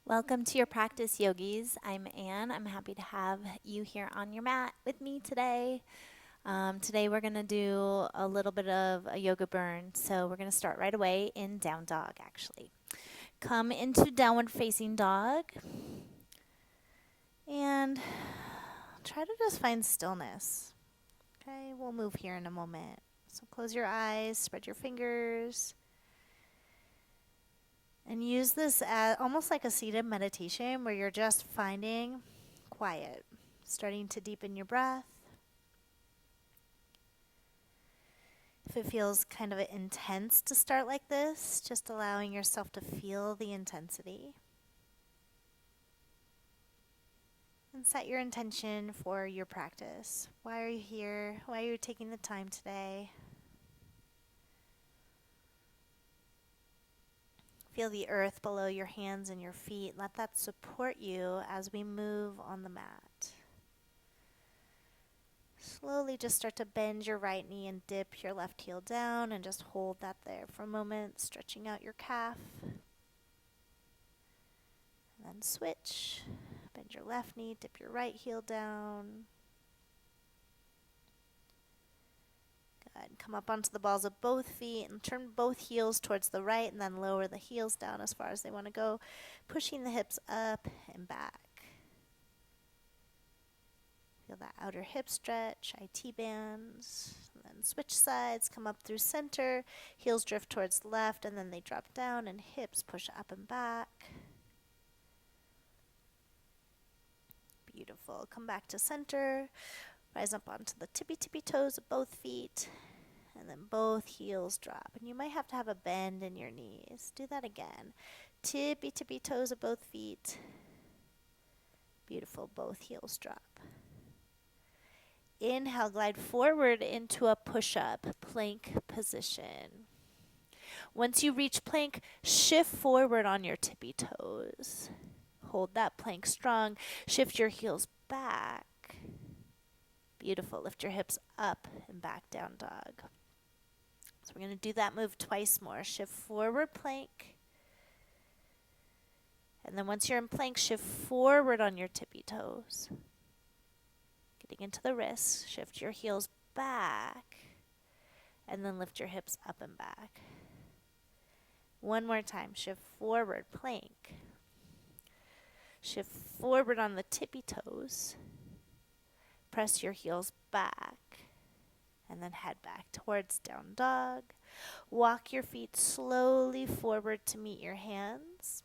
Welcome to your practice, yogis. I'm Anne. I'm happy to have you here on your mat with me today. Today we're going to do a little bit of a yoga burn. So we're going to start right away in down dog, actually. Come into downward facing dog and try to just find stillness. Okay, we'll move here in a moment. So close your eyes, spread your fingers. And use this as almost like a seated meditation where you're just finding quiet, starting to deepen your breath. If it feels kind of intense to start like this, just allowing yourself to feel the intensity. And set your intention for your practice. Why are you here? Why are you taking the time today? Feel the earth below your hands and your feet. Let that support you as we move on the mat. Slowly just start to bend your right knee and dip your left heel down and just hold that there for a moment, stretching out your calf. And then switch. Bend your left knee, dip your right heel down. Good. Come up onto the balls of both feet and turn both heels towards the right and then lower the heels down as far as they want to go, pushing the hips up and back. Feel that outer hip stretch, IT bands. And then switch sides, come up through center, heels drift towards the left, and then they drop down, and hips push up and back. Beautiful. Come back to center, rise up onto the tippy toes of both feet, and then both heels drop. And you might have to have a bend in your knees. Do that again. Tippy toes of both feet. Beautiful. Both heels drop. Inhale, glide forward into a push-up plank position. Once you reach plank, shift forward on your tippy toes. Hold that plank strong. Shift your heels back. Beautiful. Lift your hips up and back, down dog. So we're going to do that move twice more. Shift forward, plank. And then once you're in plank, shift forward on your tippy toes. Getting into the wrists, shift your heels back, and then lift your hips up and back. One more time, shift forward, plank. Shift forward on the tippy toes. Press your heels back, and then head back towards down dog. Walk your feet slowly forward to meet your hands.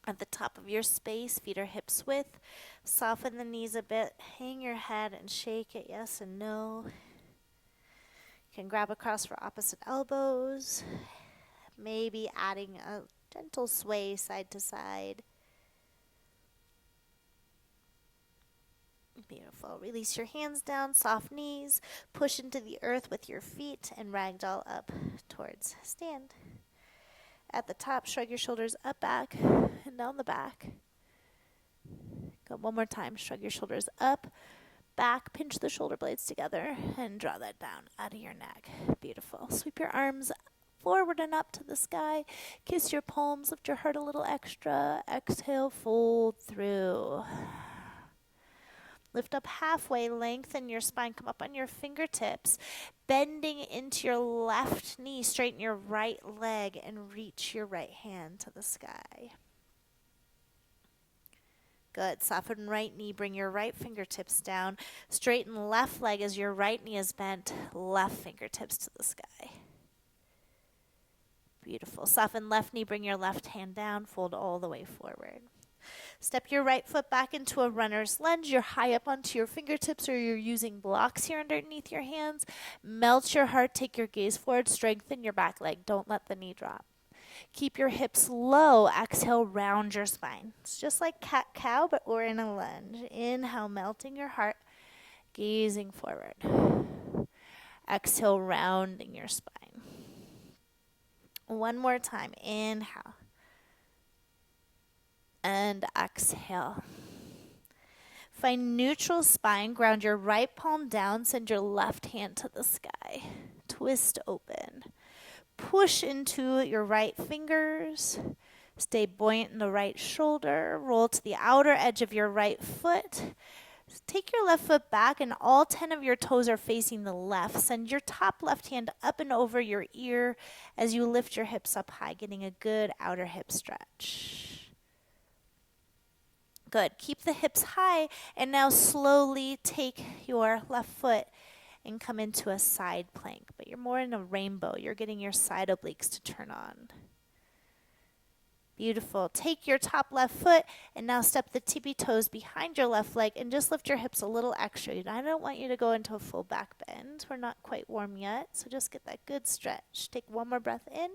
At the top of your space, feet are hips width. Soften the knees a bit. Hang your head and shake it yes and no. You can grab across for opposite elbows. Maybe adding a gentle sway side to side. Beautiful. Release your hands down, soft knees. Push into the earth with your feet and ragdoll up towards stand. At the top, shrug your shoulders up, back, and down the back. Go one more time. Shrug your shoulders up, back, pinch the shoulder blades together, and draw that down out of your neck. Beautiful. Sweep your arms forward and up to the sky. Kiss your palms, lift your heart a little extra. Exhale, fold through. Lift up halfway, lengthen your spine, come up on your fingertips, bending into your left knee, straighten your right leg, and reach your right hand to the sky. Good. Soften right knee, bring your right fingertips down, straighten left leg as your right knee is bent, left fingertips to the sky. Beautiful. Soften left knee, bring your left hand down, fold all the way forward. Step your right foot back into a runner's lunge. You're high up onto your fingertips or you're using blocks here underneath your hands. Melt your heart. Take your gaze forward. Strengthen your back leg. Don't let the knee drop. Keep your hips low. Exhale, round your spine. It's just like cat-cow, but we're in a lunge. Inhale, melting your heart. Gazing forward. Exhale, rounding your spine. One more time. Inhale. And exhale. Find neutral spine. Ground your right palm down. Send your left hand to the sky. Twist open. Push into your right fingers. Stay buoyant in the right shoulder. Roll to the outer edge of your right foot. Take your left foot back and all 10 of your toes are facing the left. Send your top left hand up and over your ear as you lift your hips up high, getting a good outer hip stretch. Good. Keep the hips high and now slowly take your left foot and come into a side plank. But you're more in a rainbow. You're getting your side obliques to turn on. Beautiful. Take your top left foot and now step the tippy toes behind your left leg and just lift your hips a little extra. I don't want you to go into a full back bend. We're not quite warm yet, so just get that good stretch. Take one more breath in.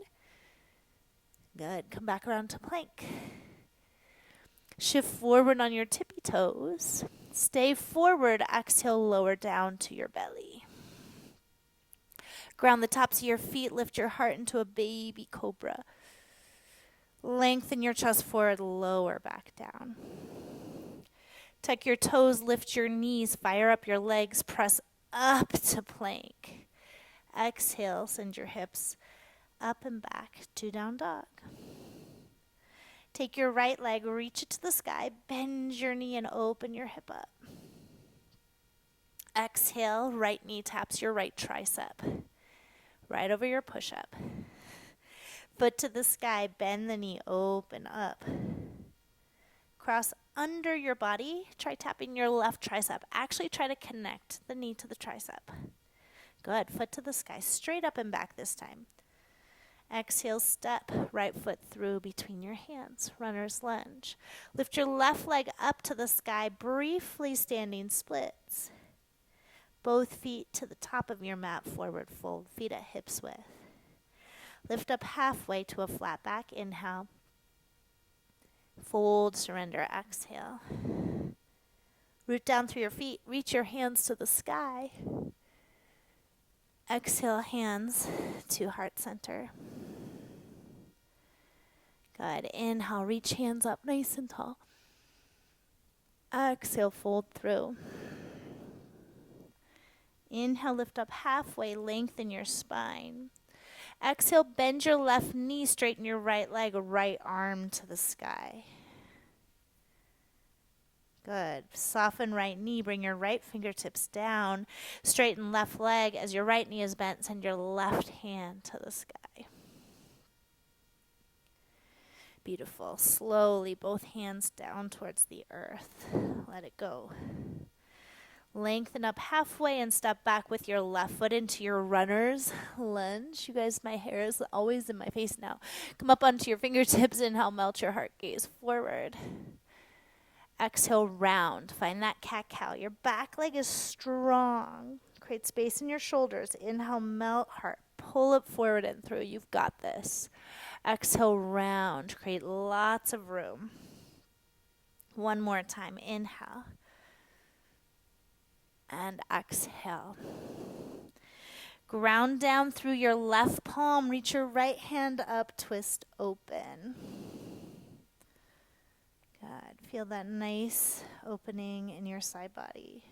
Good. Come back around to plank. Shift forward on your tippy toes. Stay forward. Exhale, lower down to your belly. Ground the tops of your feet. Lift your heart into a baby cobra. Lengthen your chest forward, lower back down. Tuck your toes, lift your knees, fire up your legs, press up to plank. Exhale, send your hips up and back to down dog. Take your right leg, reach it to the sky, bend your knee and open your hip up. Exhale, right knee taps your right tricep, right over your push-up. Foot to the sky, bend the knee, open up. Cross under your body. Try tapping your left tricep. Actually try to connect the knee to the tricep. Good. Foot to the sky, straight up and back this time. Exhale, step right foot through between your hands. Runner's lunge. Lift your left leg up to the sky, briefly standing splits. Both feet to the top of your mat, forward fold, feet at hips width. Lift up halfway to a flat back. Inhale. Fold, surrender, exhale. Root down through your feet. Reach your hands to the sky. Exhale, hands to heart center. Good. Inhale, reach hands up nice and tall. Exhale, fold through. Inhale, lift up halfway, lengthen your spine. Exhale, bend your left knee, straighten your right leg, right arm to the sky. Good. Soften right knee, bring your right fingertips down. Straighten left leg as your right knee is bent, send your left hand to the sky. Beautiful. Slowly, both hands down towards the earth. Let it go. Lengthen up halfway and step back with your left foot into your runner's lunge. You guys, my hair is always in my face now. Come up onto your fingertips. Inhale, melt your heart gaze forward. Exhale, round. Find that cat-cow. Your back leg is strong. Create space in your shoulders. Inhale, melt heart. Pull it forward and through. You've got this. Exhale, round. Create lots of room. One more time. Inhale. And exhale. Ground down through your left palm. Reach your right hand up. Twist open. Good. Feel that nice opening in your side body.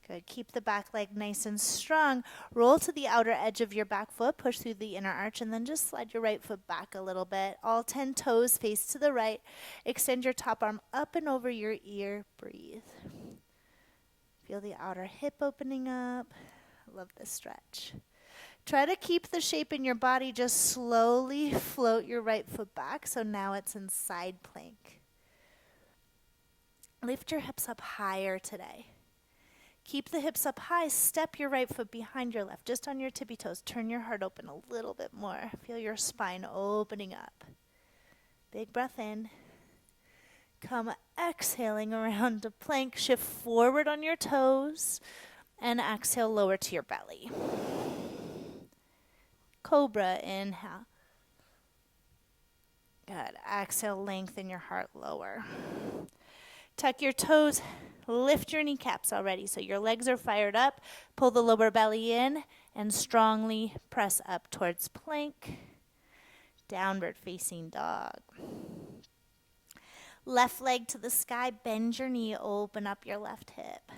Good. Keep the back leg nice and strong. Roll to the outer edge of your back foot. Push through the inner arch and then just slide your right foot back a little bit. All 10 toes face to the right. Extend your top arm up and over your ear. Breathe. Feel the outer hip opening up. Love this stretch. Try to keep the shape in your body. Just slowly float your right foot back. So now it's in side plank. Lift your hips up higher today. Keep the hips up high. Step your right foot behind your left, just on your tippy toes. Turn your heart open a little bit more. Feel your spine opening up. Big breath in. Come exhaling around to plank. Shift forward on your toes. And exhale, lower to your belly. Cobra, inhale. Good. Exhale, lengthen your heart lower. Tuck your toes. Lift your kneecaps already so your legs are fired up. Pull the lower belly in and strongly press up towards plank. Downward facing dog. Left leg to the sky, bend your knee, open up your left hip.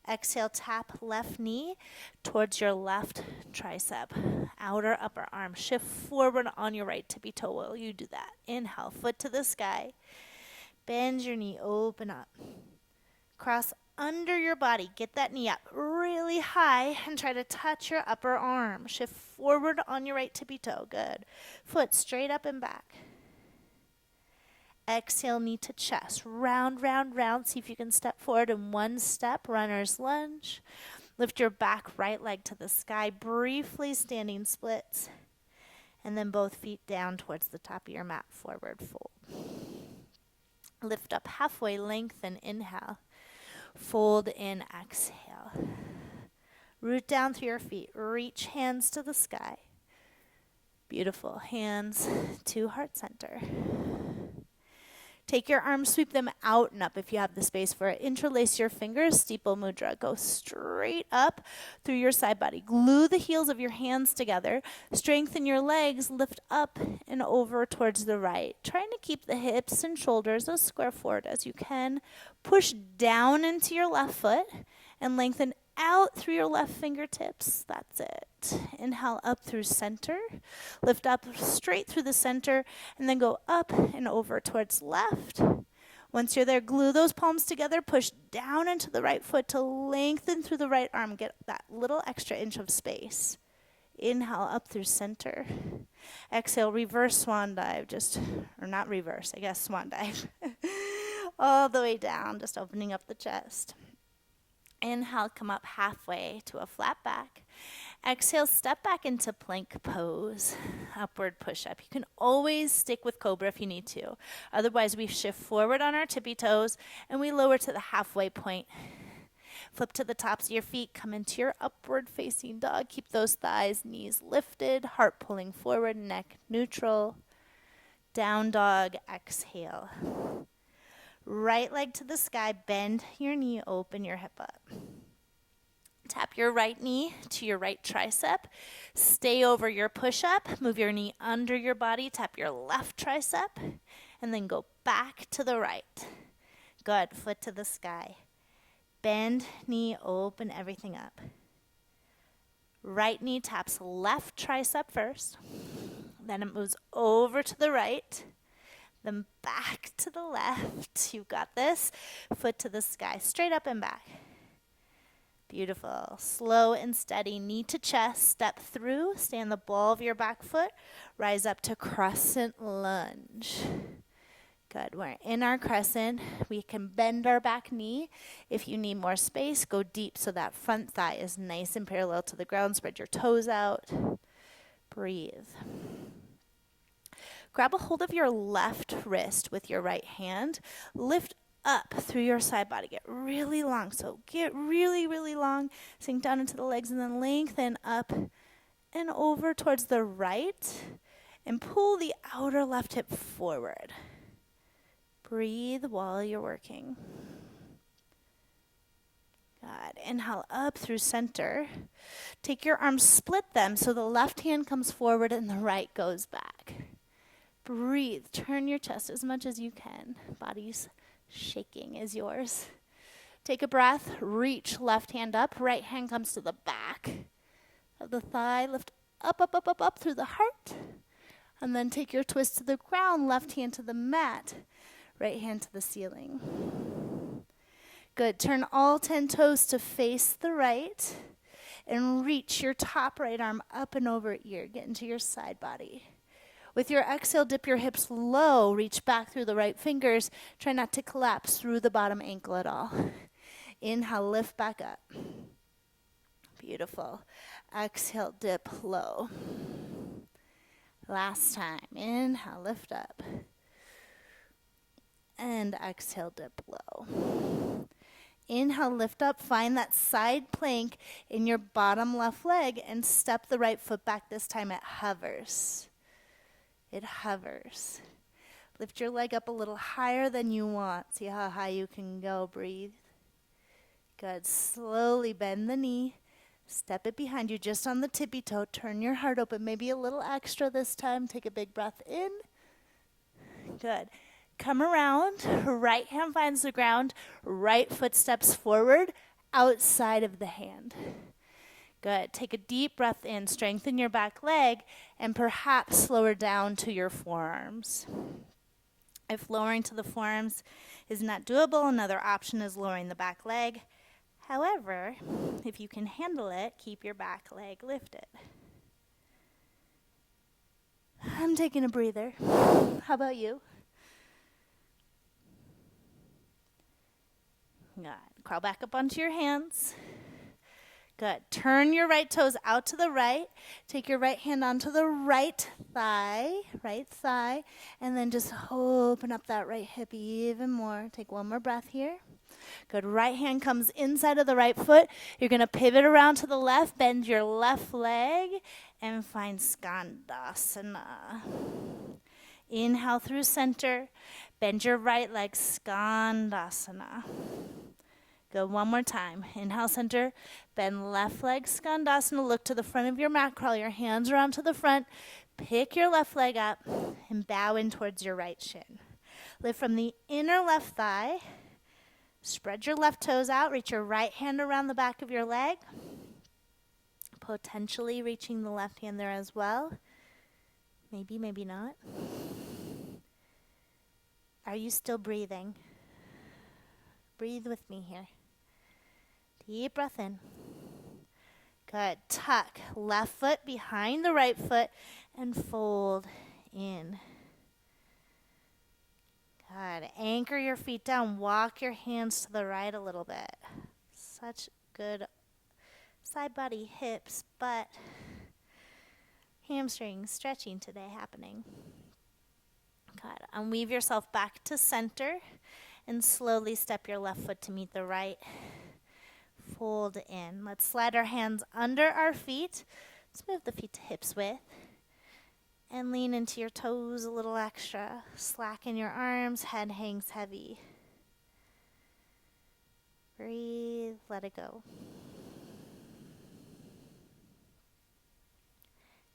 Exhale, tap left knee towards your left tricep. Outer upper arm. Shift forward on your right tippy toe while you do that. Inhale, foot to the sky. Bend your knee, open up. Cross under your body. Get that knee up really high and try to touch your upper arm. Shift forward on your right tippy toe. Good. Foot straight up and back. Exhale, knee to chest. Round, round, round. See if you can step forward in one step. Runner's lunge. Lift your back right leg to the sky. Briefly standing splits. And then both feet down towards the top of your mat. Forward fold. Lift up halfway, lengthen, inhale. Fold in, exhale. Root down through your feet. Reach hands to the sky. Beautiful. Hands to heart center. Take your arms, sweep them out and up if you have the space for it. Interlace your fingers, steeple mudra. Go straight up through your side body. Glue the heels of your hands together. Strengthen your legs. Lift up and over towards the right. Trying to keep the hips and shoulders as square forward as you can. Push down into your left foot and lengthen out through your left fingertips. That's it. Inhale up through center. Lift up straight through the center and then go up and over towards left. Once you're there, glue those palms together. Push down into the right foot to lengthen through the right arm. Get that little extra inch of space. Inhale up through center. Exhale, reverse swan dive. Or not reverse, I guess swan dive. All the way down, just opening up the chest. Inhale, come up halfway to a flat back. Exhale, step back into plank pose. Upward push-up. You can always stick with cobra if you need to. Otherwise, we shift forward on our tippy toes and we lower to the halfway point. Flip to the tops of your feet. Come into your upward facing dog. Keep those thighs, knees lifted, heart pulling forward, neck neutral. Down dog, exhale. Right leg to the sky, bend your knee, open your hip up. Tap your right knee to your right tricep. Stay over your push-up. Move your knee under your body. Tap your left tricep. And then go back to the right. Good. Foot to the sky. Bend, knee, open everything up. Right knee taps left tricep first. Then it moves over to the right. Then back to the left. You've got this. Foot to the sky. Straight up and back. Beautiful. Slow and steady. Knee to chest. Step through. Stay on the ball of your back foot. Rise up to crescent lunge. Good. We're in our crescent. We can bend our back knee. If you need more space, go deep so that front thigh is nice and parallel to the ground. Spread your toes out. Breathe. Grab a hold of your left wrist with your right hand. Lift up through your side body. Get really long. So get really, really long. Sink down into the legs and then lengthen up and over towards the right. And pull the outer left hip forward. Breathe while you're working. Good. Inhale up through center. Take your arms, split them so the left hand comes forward and the right goes back. Breathe. Turn your chest as much as you can. Body's shaking is yours. Take a breath. Reach left hand up. Right hand comes to the back of the thigh. Lift up, up, up, up, up through the heart. And then take your twist to the ground. Left hand to the mat. Right hand to the ceiling. Good. Turn all 10 toes to face the right. And reach your top right arm up and over ear. Get into your side body. With your exhale, dip your hips low. Reach back through the right fingers. Try not to collapse through the bottom ankle at all. Inhale, lift back up. Beautiful. Exhale, dip low. Last time. Inhale, lift up. And exhale, dip low. Inhale, lift up. Find that side plank in your bottom left leg and step the right foot back. This time it hovers. It hovers. Lift your leg up a little higher than you want. See how high you can go. Breathe. Good. Slowly bend the knee. Step it behind you just on the tippy toe. Turn your heart open. Maybe a little extra this time. Take a big breath in. Good. Come around. Right hand finds the ground. Right foot steps forward. outside of the hand. Good. Take a deep breath in, strengthen your back leg, and perhaps lower down to your forearms. If lowering to the forearms is not doable, another option is lowering the back leg. However, if you can handle it, keep your back leg lifted. I'm taking a breather. How about you? Good. Crawl back up onto your hands. Good. Turn your right toes out to the right. Take your right hand onto the right thigh, and then just open up that right hip even more. Take one more breath here. Good. Right hand comes inside of the right foot. You're going to pivot around to the left, bend your left leg, and find Skandasana. Inhale through center. Bend your right leg, Skandasana. Go one more time. Inhale, center. Bend left leg, Skandasana. Look to the front of your mat. Crawl your hands around to the front. Pick your left leg up and bow in towards your right shin. Lift from the inner left thigh. Spread your left toes out. Reach your right hand around the back of your leg. Potentially reaching the left hand there as well. Maybe, maybe not. Are you still breathing? Breathe with me here. Deep breath in. Good. Tuck left foot behind the right foot and fold in. Good. Anchor your feet down. Walk your hands to the right a little bit. Such good side body, hips, butt, hamstrings, stretching today happening. Good. Unweave yourself back to center and slowly step your left foot to meet the right. Fold in. Let's slide our hands under our feet. Let's move the feet to hips width. And lean into your toes a little extra. Slacken your arms. Head hangs heavy. Breathe. Let it go.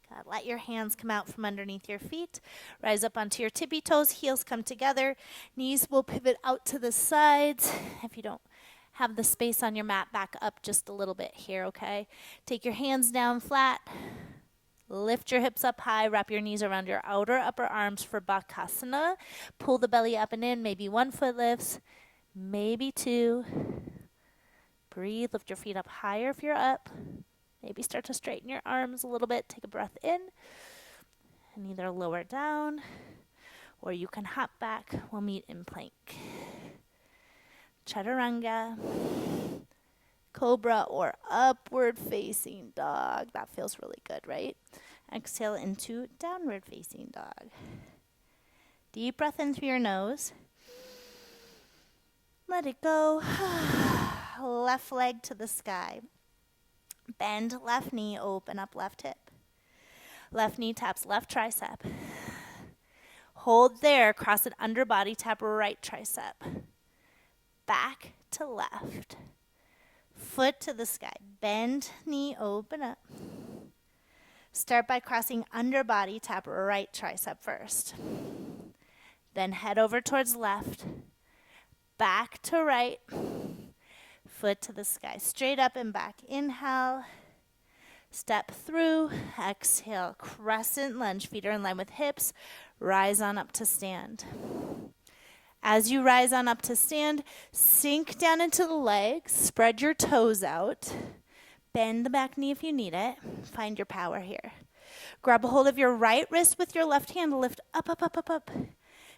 Good. Let your hands come out from underneath your feet. Rise up onto your tippy toes. Heels come together. Knees will pivot out to the sides. If you don't have the space on your mat, back up just a little bit here, okay? Take your hands down flat. Lift your hips up high. Wrap your knees around your outer upper arms for Bakasana. Pull the belly up and in. Maybe one foot lifts, maybe two. Breathe. Lift your feet up higher if you're up. Maybe start to straighten your arms a little bit. Take a breath in and either lower down or you can hop back. We'll meet in plank. Chaturanga, cobra, or upward facing dog. That feels really good, right? Exhale into downward facing dog. Deep breath in through your nose. Let it go. Left leg to the sky. Bend left knee, open up left hip. Left knee taps left tricep. Hold there, cross it under body, tap right tricep. Back to left. Foot to the sky. Bend knee, open up. Start by crossing under body, tap right tricep first. Then head over towards left. Back to right. Foot to the sky. Straight up and back. Inhale. Step through. Exhale. Crescent lunge. Feet are in line with hips. Rise on up to stand. As you rise on up to stand, sink down into the legs. Spread your toes out. Bend the back knee if you need it. Find your power here. Grab a hold of your right wrist with your left hand. Lift up, up, up, up, up.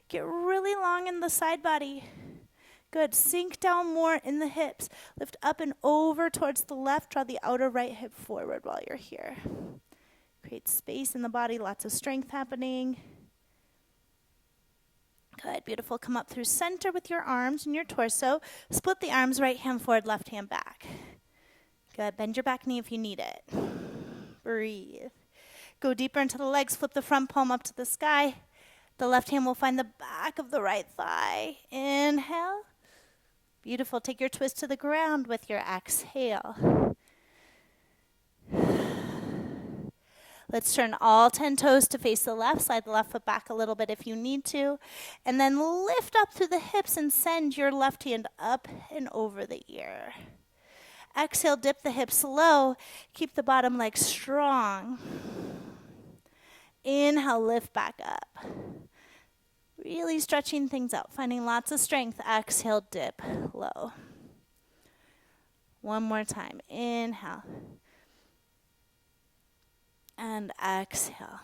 Get really long in the side body. Good. Sink down more in the hips. Lift up and over towards the left. Draw the outer right hip forward while you're here. Create space in the body. Lots of strength happening. Good. Beautiful. Come up through center with your arms and your torso. Split the arms, right hand forward, left hand back. Good. Bend your back knee if you need it. Breathe. Go deeper into the legs. Flip the front palm up to the sky. The left hand will find the back of the right thigh. Inhale. Beautiful. Take your twist to the ground with your exhale. Let's turn all 10 toes to face the left. Slide the left foot back a little bit if you need to. And then lift up through the hips and send your left hand up and over the ear. Exhale, dip the hips low. Keep the bottom leg strong. Inhale, lift back up. Really stretching things out, finding lots of strength. Exhale, dip low. One more time. Inhale. And exhale.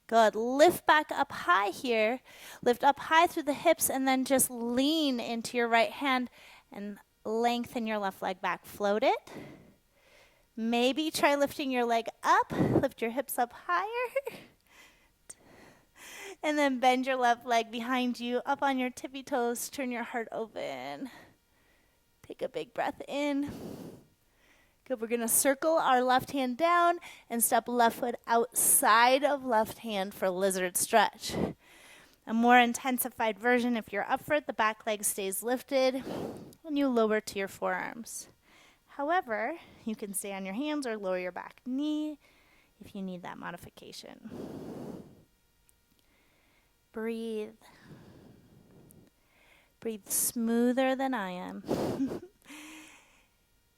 Good. Lift back up high here. Lift up high through the hips and then just lean into your right hand and lengthen your left leg back. Float it. Maybe try lifting your leg up. Lift your hips up higher. And then bend your left leg behind you, up on your tippy toes. Turn your heart open. Take a big breath in. Good. We're going to circle our left hand down and step left foot outside of left hand for lizard stretch. A more intensified version, if you're up for it, the back leg stays lifted and you lower to your forearms. However, you can stay on your hands or lower your back knee if you need that modification. Breathe. Breathe smoother than I am.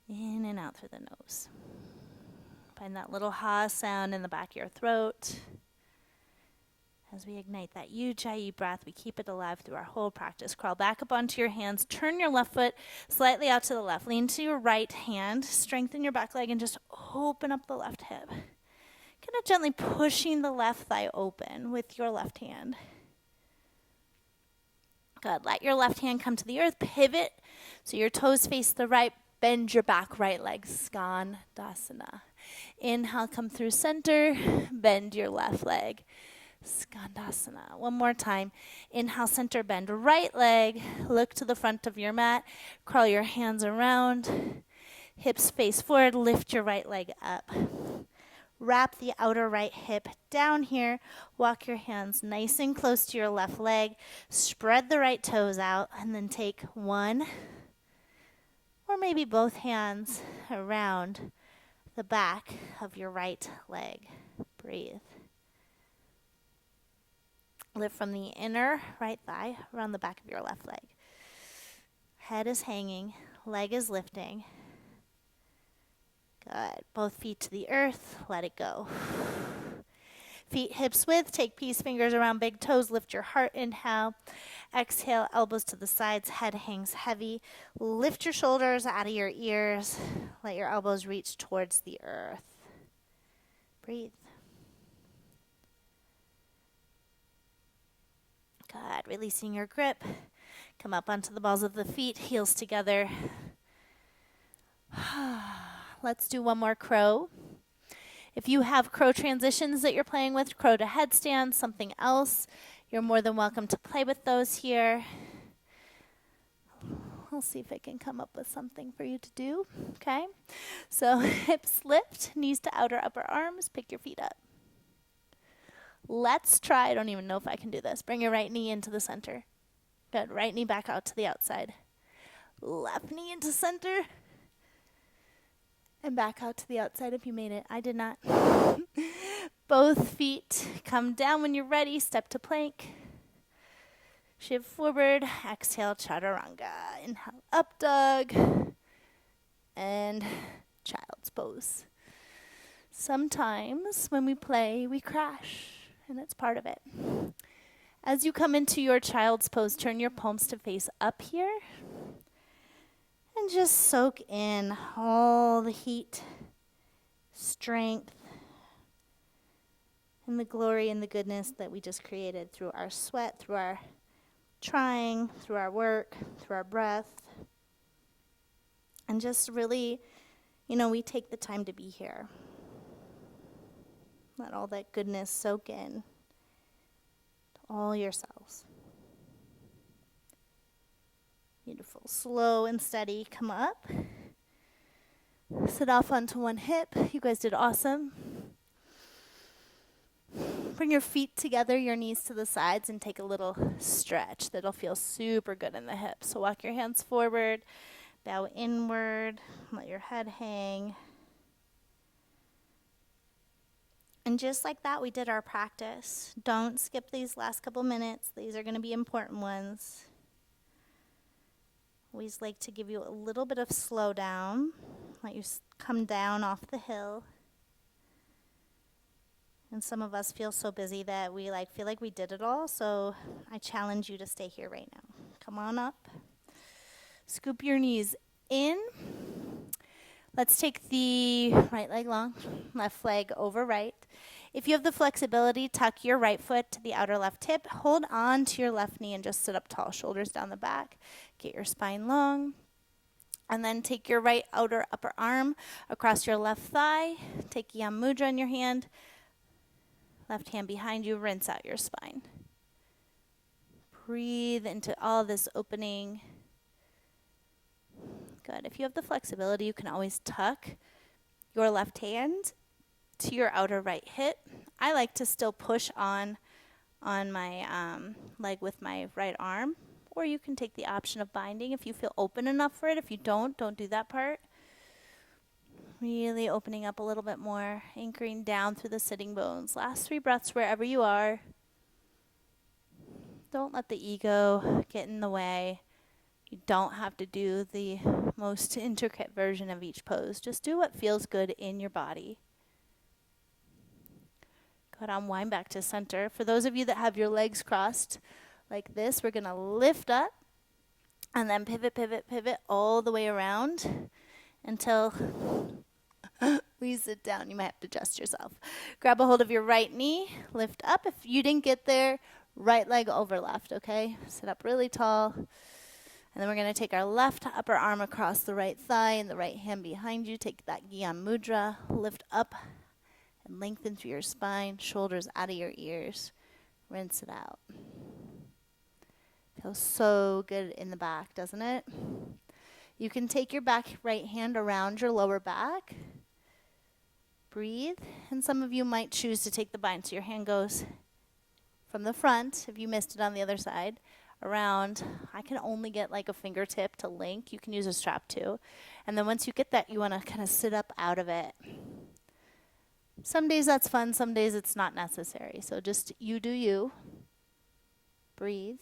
In and out through the nose. Find that little ha sound in the back of your throat. As we ignite that Ujjayi breath, we keep it alive through our whole practice. Crawl back up onto your hands. Turn your left foot slightly out to the left. Lean to your right hand. Strengthen your back leg and just open up the left hip. Kind of gently pushing the left thigh open with your left hand. Good. Let your left hand come to the earth. Pivot so your toes face the right. Bend your back right leg. Skandasana. Inhale, come through center. Bend your left leg. Skandasana. One more time. Inhale, center, bend right leg. Look to the front of your mat. Crawl your hands around. Hips face forward. Lift your right leg up. Wrap the outer right hip down here. Walk your hands nice and close to your left leg. Spread the right toes out and then take one or maybe both hands around the back of your right leg. Breathe. Lift from the inner right thigh around the back of your left leg. Head is hanging, leg is lifting. Good. Both feet to the earth, let it go. Feet hips width, take peace fingers around big toes, lift your heart, inhale. Exhale, elbows to the sides, head hangs heavy. Lift your shoulders out of your ears. Let your elbows reach towards the earth. Breathe. Good. Releasing your grip. Come up onto the balls of the feet, heels together. Let's do one more crow. If you have crow transitions that you're playing with, crow to headstand, something else, you're more than welcome to play with those here. I'll see if I can come up with something for you to do. Okay? So hips lift, knees to outer upper arms, pick your feet up. Let's try, I don't even know if I can do this. Bring your right knee into the center. Good, right knee back out to the outside. Left knee into center. And back out to the outside if you made it. I did not. Both feet come down when you're ready. Step to plank. Shift forward. Exhale, chaturanga. Inhale, up dog. And child's pose. Sometimes when we play, we crash. And it's part of it. As you come into your child's pose, turn your palms to face up here. And just soak in all the heat, strength, and the glory and the goodness that we just created through our sweat, through our trying, through our work, through our breath. And just really, we take the time to be here. Let all that goodness soak in to all your cells. Beautiful. Slow and steady. Come up. Sit off onto one hip. You guys did awesome. Bring your feet together, your knees to the sides, and take a little stretch. That'll feel super good in the hips. So walk your hands forward, bow inward, let your head hang. And just like that, we did our practice. Don't skip these last couple minutes. These are going to be important ones. Always like to give you a little bit of slow down. Let you come down off the hill. And some of us feel so busy that we feel like we did it all. So I challenge you to stay here right now. Come on up. Scoop your knees in. Let's take the right leg long, left leg over right. If you have the flexibility, tuck your right foot to the outer left hip. Hold on to your left knee and just sit up tall, shoulders down the back. Get your spine long. And then take your right outer upper arm across your left thigh. Take Yam Mudra in your hand. Left hand behind you, rinse out your spine. Breathe into all this opening. Good. If you have the flexibility, you can always tuck your left hand to your outer right hip. I like to still push on my leg with my right arm, or you can take the option of binding if you feel open enough for it. If you don't do that part. Really opening up a little bit more, anchoring down through the sitting bones. Last 3 breaths wherever you are. Don't let the ego get in the way. You don't have to do the most intricate version of each pose. Just do what feels good in your body. Go ahead, unwind back to center. For those of you that have your legs crossed like this, we're going to lift up and then pivot, pivot, pivot all the way around until we sit down. You might have to adjust yourself. Grab a hold of your right knee, lift up. If you didn't get there, right leg over left, okay? Sit up really tall. And then we're going to take our left upper arm across the right thigh and the right hand behind you. Take that Gyan Mudra, lift up and lengthen through your spine, shoulders out of your ears. Rinse it out. Feels so good in the back, doesn't it? You can take your back right hand around your lower back. Breathe. And some of you might choose to take the bind so your hand goes from the front, if you missed it on the other side, around. I can only get a fingertip to link. You can use a strap too. And then once you get that, you want to kind of sit up out of it. Some days that's fun, some days it's not necessary. So just you do you. Breathe.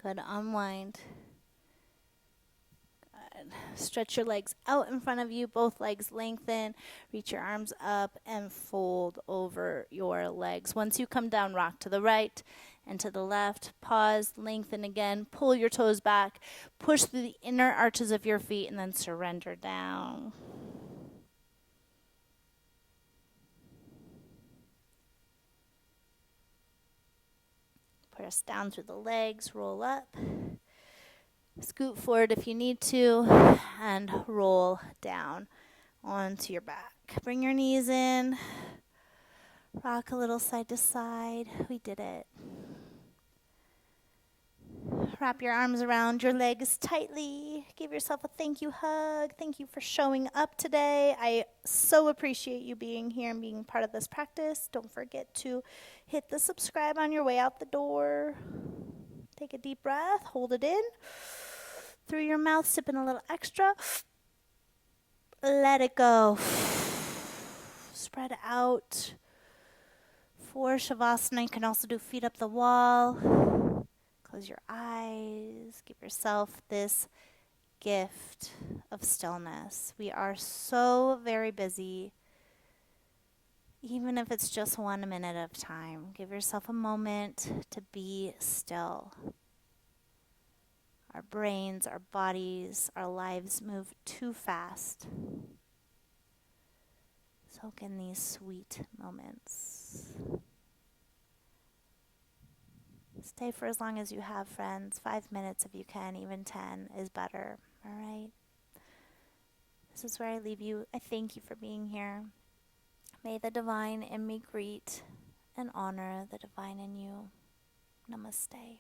Good. Unwind. Good. Stretch your legs out in front of you. Both legs lengthen. Reach your arms up and fold over your legs. Once you come down, rock to the right and to the left. Pause. Lengthen again. Pull your toes back. Push through the inner arches of your feet and then surrender down. Press down through the legs, roll up. Scoot forward if you need to, and roll down onto your back. Bring your knees in. Rock a little side to side. We did it. Wrap your arms around your legs tightly. Give yourself a thank you hug. Thank you for showing up today. I so appreciate you being here and being part of this practice. Don't forget to hit the subscribe on your way out the door. Take a deep breath. Hold it in. Through your mouth, sip in a little extra. Let it go. Spread out. For Shavasana, you can also do feet up the wall. Close your eyes. Give yourself this gift of stillness. We are so very busy. Even if it's just 1 minute of time, give yourself a moment to be still. Our brains, our bodies, our lives move too fast. Soak in these sweet moments. Stay for as long as you have, friends. 5 minutes if you can, even 10 is better. All right? This is where I leave you. I thank you for being here. May the divine in me greet and honor the divine in you. Namaste.